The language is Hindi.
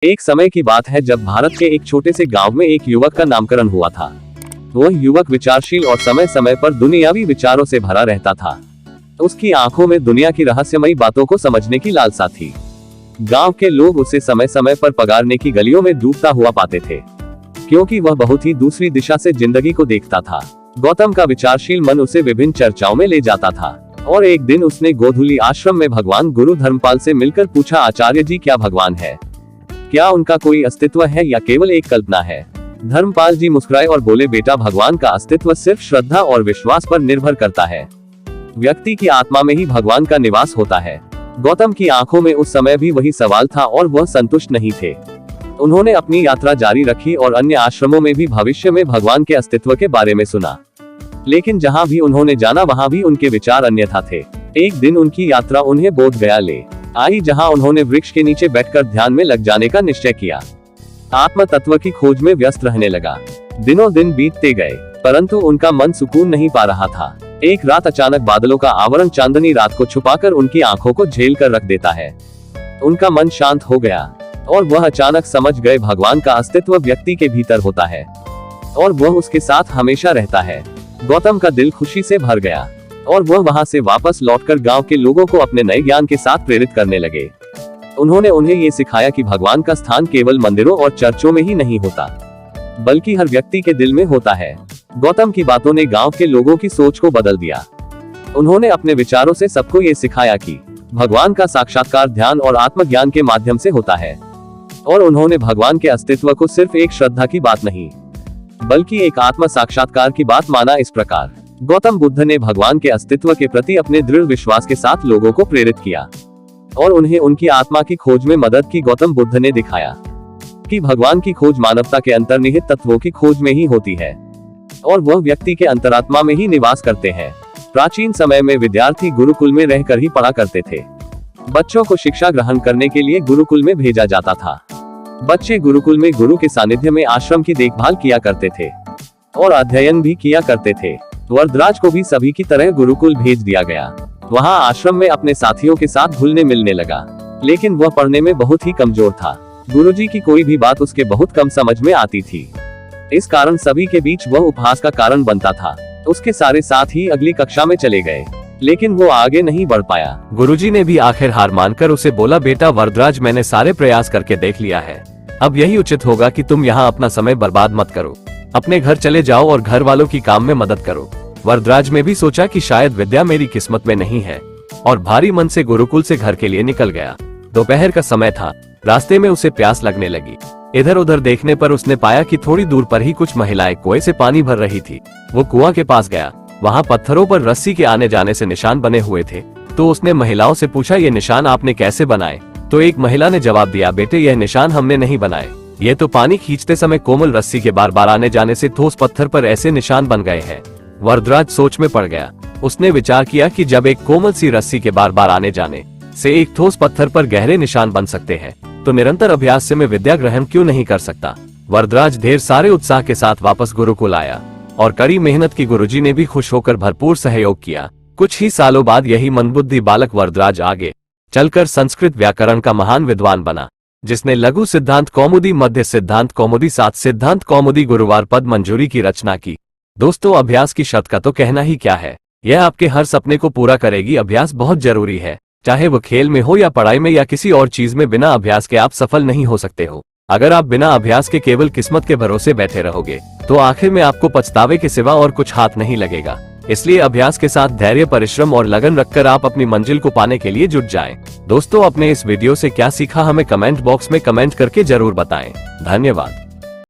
एक समय की बात है जब भारत के एक छोटे से गांव में एक युवक का नामकरण हुआ था। वह युवक विचारशील और समय समय पर दुनियावी विचारों से भरा रहता था। उसकी आंखों में दुनिया की रहस्यमयी बातों को समझने की लालसा थी। गांव के लोग उसे समय समय पर पगारने की गलियों में डूबता हुआ पाते थे, क्योंकि वह बहुत ही दूसरी दिशा से जिंदगी को देखता था। गौतम का विचारशील मन उसे विभिन्न चर्चाओं में ले जाता था और एक दिन उसने गोधुली आश्रम में भगवान गुरु धर्मपाल से मिलकर पूछा, आचार्य जी, क्या भगवान है? क्या उनका कोई अस्तित्व है या केवल एक कल्पना है? धर्मपाल जी मुस्कुराए और बोले, बेटा, भगवान का अस्तित्व सिर्फ श्रद्धा और विश्वास पर निर्भर करता है। व्यक्ति की आत्मा में ही भगवान का निवास होता है। गौतम की आंखों में उस समय भी वही सवाल था और वह संतुष्ट नहीं थे। उन्होंने अपनी यात्रा जारी रखी और अन्य आश्रमों में भी भविष्य में भगवान के अस्तित्व के बारे में सुना, लेकिन जहां भी उन्होंने जाना वहां भी उनके विचार अन्यथा थे। एक दिन उनकी यात्रा उन्हें बोध गया ले आई, जहां उन्होंने वृक्ष के नीचे बैठकर ध्यान में लग जाने का निश्चय किया। आत्म तत्व की खोज में व्यस्त रहने लगा। दिनों दिन बीतते गए, परंतु उनका मन सुकून नहीं पा रहा था। एक रात अचानक बादलों का आवरण चांदनी रात को छुपाकर उनकी आंखों को झेल कर रख देता है। उनका मन शांत हो गया और वह अचानक समझ गए, भगवान का अस्तित्व व्यक्ति के भीतर होता है और वह उसके साथ हमेशा रहता है। गौतम का दिल खुशी से भर गया और वह वहां से वापस लौटकर गांव के लोगों को अपने नए ज्ञान के साथ प्रेरित करने लगे। उन्होंने उन्हें ये सिखाया कि भगवान का स्थान केवल मंदिरों और चर्चों में ही नहीं होता, बल्कि हर व्यक्ति के दिल में होता है। गौतम की बातों ने गांव के लोगों की सोच को बदल दिया। उन्होंने अपने विचारों से सबको ये सिखाया कि भगवान का साक्षात्कार ध्यान और आत्मज्ञान के माध्यम से होता है, और उन्होंने भगवान के अस्तित्व को सिर्फ एक श्रद्धा की बात नहीं, बल्कि एक आत्म साक्षात्कार की बात माना। इस प्रकार गौतम बुद्ध ने भगवान के अस्तित्व के प्रति अपने दृढ़ विश्वास के साथ लोगों को प्रेरित किया और उन्हें उनकी आत्मा की खोज में मदद की। गौतम बुद्ध ने दिखाया कि भगवान की खोज मानवता के अंतर्निहित तत्वों की खोज में ही होती है और वह व्यक्ति के अंतरात्मा में ही निवास करते हैं। प्राचीन समय में विद्यार्थी गुरुकुल में रहकर ही पढ़ा करते थे। बच्चों को शिक्षा ग्रहण करने के लिए गुरुकुल में भेजा जाता था। बच्चे गुरुकुल में गुरु के सानिध्य में आश्रम की देखभाल किया करते थे और अध्ययन भी किया करते थे। वरदराज को भी सभी की तरह गुरुकुल भेज दिया गया। वहां आश्रम में अपने साथियों के साथ घुलने मिलने लगा, लेकिन वह पढ़ने में बहुत ही कमजोर था। गुरुजी की कोई भी बात उसके बहुत कम समझ में आती थी। इस कारण सभी के बीच वह उपहास का कारण बनता था। उसके सारे साथ ही अगली कक्षा में चले गए, लेकिन वो आगे नहीं बढ़ पाया। गुरुजी ने भी आखिर हार मानकर उसे बोला, बेटा वरदराज, मैंने सारे प्रयास करके देख लिया है। अब यही उचित होगा कि तुम यहाँ अपना समय बर्बाद मत करो। अपने घर चले जाओ और घर वालों की काम में मदद करो। वरदराज ने भी सोचा कि शायद विद्या मेरी किस्मत में नहीं है और भारी मन से गुरुकुल से घर के लिए निकल गया। दोपहर का समय था। रास्ते में उसे प्यास लगने लगी। इधर उधर देखने पर उसने पाया कि थोड़ी दूर पर ही कुछ महिलाएं कुएं से पानी भर रही थी। वो कुआं के पास गया। वहां पत्थरों पर रस्सी के आने जाने से निशान बने हुए थे। तो उसने महिलाओं से पूछा, ये निशान आपने कैसे बनाए? तो एक महिला ने जवाब दिया, बेटे, यह निशान हमने नहीं बनाए। ये तो पानी खींचते समय कोमल रस्सी के बार बार आने जाने से ठोस पत्थर पर ऐसे निशान बन गए हैं। वरदराज सोच में पड़ गया। उसने विचार किया कि जब एक कोमल सी रस्सी के बार बार आने जाने से एक ठोस पत्थर पर गहरे निशान बन सकते हैं, तो निरंतर अभ्यास से मैं विद्या ग्रहण क्यों नहीं कर सकता। वरदराज ढेर सारे उत्साह के साथ वापस गुरुकुल आया और कड़ी मेहनत की। गुरुजी ने भी खुश होकर भरपूर सहयोग किया। कुछ ही सालों बाद यही मंदबुद्धि बालक वरदराज आगे चलकर संस्कृत व्याकरण का महान विद्वान बना, जिसने लघु सिद्धांत कौमुदी, मध्य सिद्धांत कौमुदी, सात सिद्धांत कौमुदी, गुरुवार पद मंजूरी की रचना की। दोस्तों, अभ्यास की शर्त का तो कहना ही क्या है। यह आपके हर सपने को पूरा करेगी। अभ्यास बहुत जरूरी है, चाहे वो खेल में हो या पढ़ाई में या किसी और चीज में। बिना अभ्यास के आप सफल नहीं हो सकते हो। अगर आप बिना अभ्यास के केवल किस्मत के भरोसे बैठे रहोगे तो आखिर में आपको पछतावे के सिवा और कुछ हाथ नहीं लगेगा। इसलिए अभ्यास के साथ धैर्य, परिश्रम और लगन रखकर आप अपनी मंजिल को पाने के लिए जुट जाएं। दोस्तों, अपने इस वीडियो से क्या सीखा हमें कमेंट बॉक्स में कमेंट करके जरूर बताएं। धन्यवाद।